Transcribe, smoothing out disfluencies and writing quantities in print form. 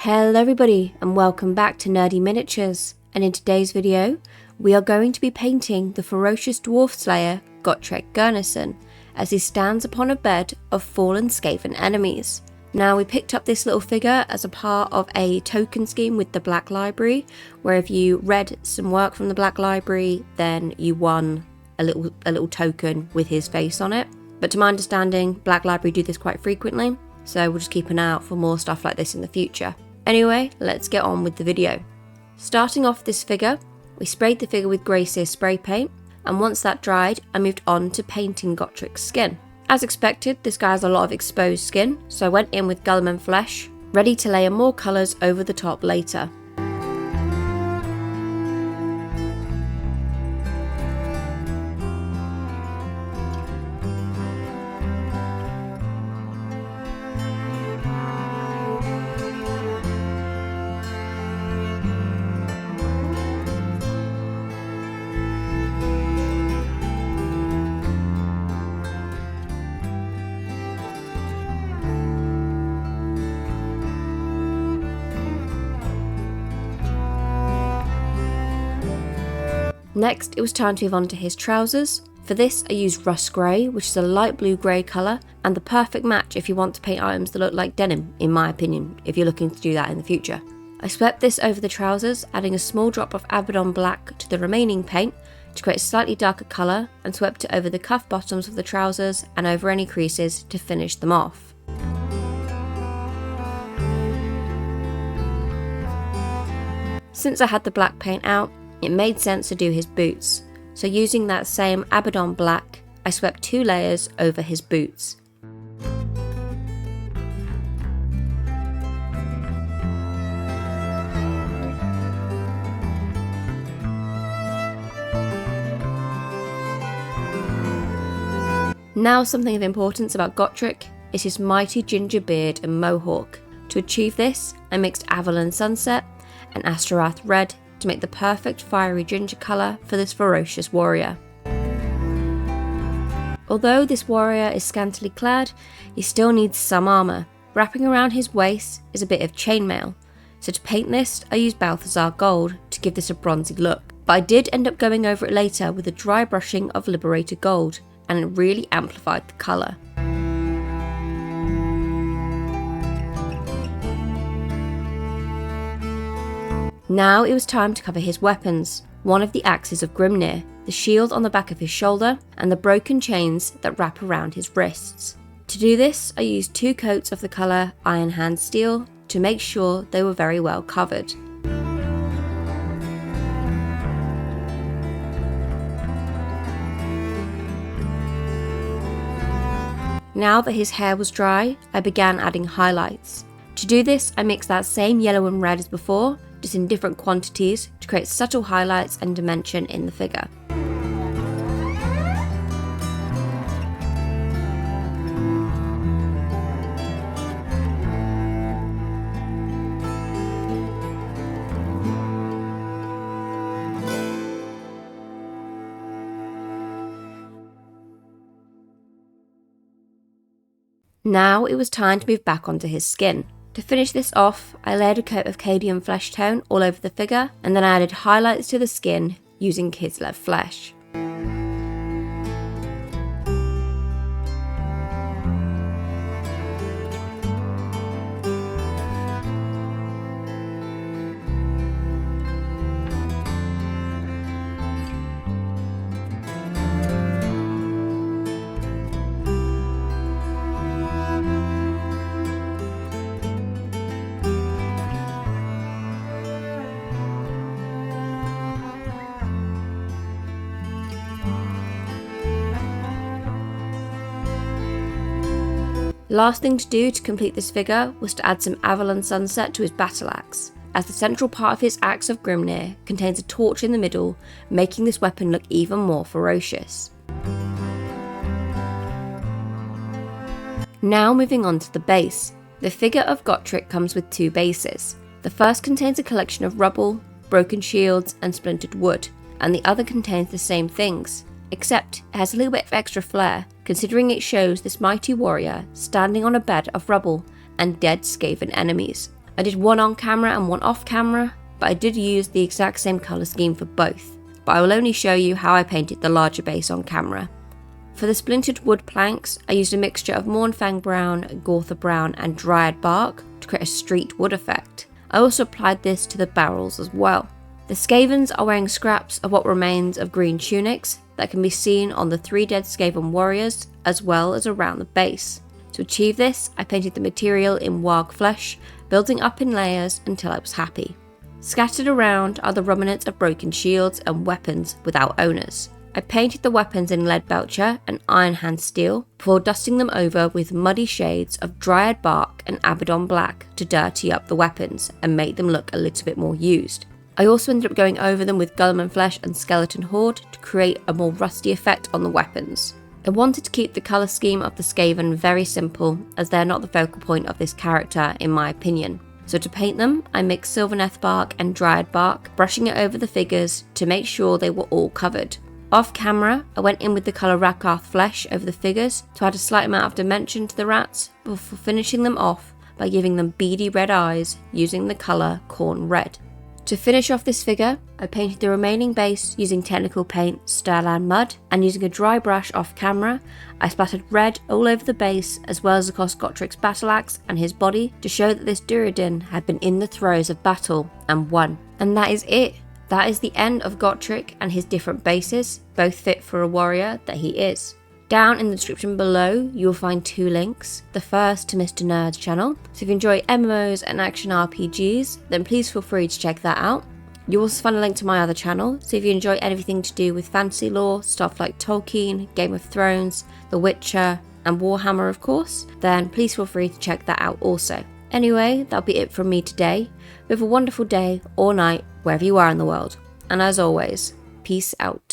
Hello everybody and welcome back to Nerdy Miniatures, and in today's video we are going to be painting the ferocious dwarf slayer Gotrek Gurnsson as he stands upon a bed of fallen Scaven enemies. Now, we picked up this little figure as a part of a token scheme with the Black Library, where if you read some work from the Black Library then you won a little token with his face on it. But to my understanding, Black Library do this quite frequently, so we'll just keep an eye out for more stuff like this in the future. Anyway, let's get on with the video. Starting off this figure, we sprayed the figure with Grey Seer spray paint, and once that dried, I moved on to painting Gotrek's skin. As expected, this guy has a lot of exposed skin, so I went in with Guilliman Flesh, ready to layer more colours over the top later. Next, it was time to move on to his trousers. For this, I used Russ Grey, which is a light blue grey colour, and the perfect match if you want to paint items that look like denim, in my opinion, if you're looking to do that in the future. I swept this over the trousers, adding a small drop of Abaddon Black to the remaining paint to create a slightly darker colour, and swept it over the cuff bottoms of the trousers and over any creases to finish them off. Since I had the black paint out, it made sense to do his boots, so using that same Abaddon Black, I swept 2 layers over his boots. Now, something of importance about Gotrek is his mighty ginger beard and mohawk. To achieve this, I mixed Averland Sunset and Astorath Red to make the perfect fiery ginger colour for this ferocious warrior. Although this warrior is scantily clad, he still needs some armour. Wrapping around his waist is a bit of chainmail, so to paint this I used Balthasar Gold to give this a bronzy look. But I did end up going over it later with a dry brushing of Liberator Gold, and it really amplified the colour. Now it was time to cover his weapons, one of the axes of Grimnir, the shield on the back of his shoulder, and the broken chains that wrap around his wrists. To do this, I used 2 coats of the colour Iron Hand Steel to make sure they were very well covered. Now that his hair was dry, I began adding highlights. To do this, I mixed that same yellow and red as before, just in different quantities to create subtle highlights and dimension in the figure. Now it was time to move back onto his skin. To finish this off, I layered a coat of Guilliman Flesh tone all over the figure, and then I added highlights to the skin using Kislev Flesh. Last thing to do to complete this figure was to add some Averland Sunset to his battle axe, as the central part of his axe of Grimnir contains a torch in the middle, making this weapon look even more ferocious. Now moving on to the base. The figure of Gotrek comes with 2 bases. The first contains a collection of rubble, broken shields and splintered wood, and the other contains the same things, except it has a little bit of extra flair, considering it shows this mighty warrior standing on a bed of rubble and dead Scaven enemies. I did one on camera and one off camera, but I did use the exact same colour scheme for both, but I will only show you how I painted the larger base on camera. For the splintered wood planks, I used a mixture of Mourfang Brown, Gorthor Brown and Dryad Bark to create a street wood effect. I also applied this to the barrels as well. The Scavens are wearing scraps of what remains of green tunics that can be seen on the 3 dead Scaven warriors as well as around the base. To achieve this, I painted the material in Waagh flesh, building up in layers until I was happy. Scattered around are the remnants of broken shields and weapons without owners. I painted the weapons in lead Belcher and iron hand steel before dusting them over with muddy shades of Dryad Bark and Abaddon Black to dirty up the weapons and make them look a little bit more used. I also ended up going over them with Guilliman Flesh and Skeleton Horde to create a more rusty effect on the weapons. I wanted to keep the colour scheme of the Scaven very simple, as they are not the focal point of this character in my opinion. So to paint them, I mixed Sylvaneth Bark and Dryad Bark, brushing it over the figures to make sure they were all covered. Off camera, I went in with the colour Rakarth Flesh over the figures to add a slight amount of dimension to the rats before finishing them off by giving them beady red eyes using the colour Khorne Red. To finish off this figure, I painted the remaining base using technical paint Stirland Mud, and using a dry brush off camera, I splattered red all over the base as well as across Gotrek's battle axe and his body to show that this Duradin had been in the throes of battle and won. And that is it. That is the end of Gotrek and his different bases, both fit for a warrior that he is. Down in the description below, you will find 2 links. The first to Mr. Nerd's channel, so if you enjoy MMOs and action RPGs, then please feel free to check that out. You'll also find a link to my other channel, so if you enjoy anything to do with fantasy lore, stuff like Tolkien, Game of Thrones, The Witcher, and Warhammer of course, then please feel free to check that out also. Anyway, that'll be it from me today. Have a wonderful day or night, wherever you are in the world. And as always, peace out.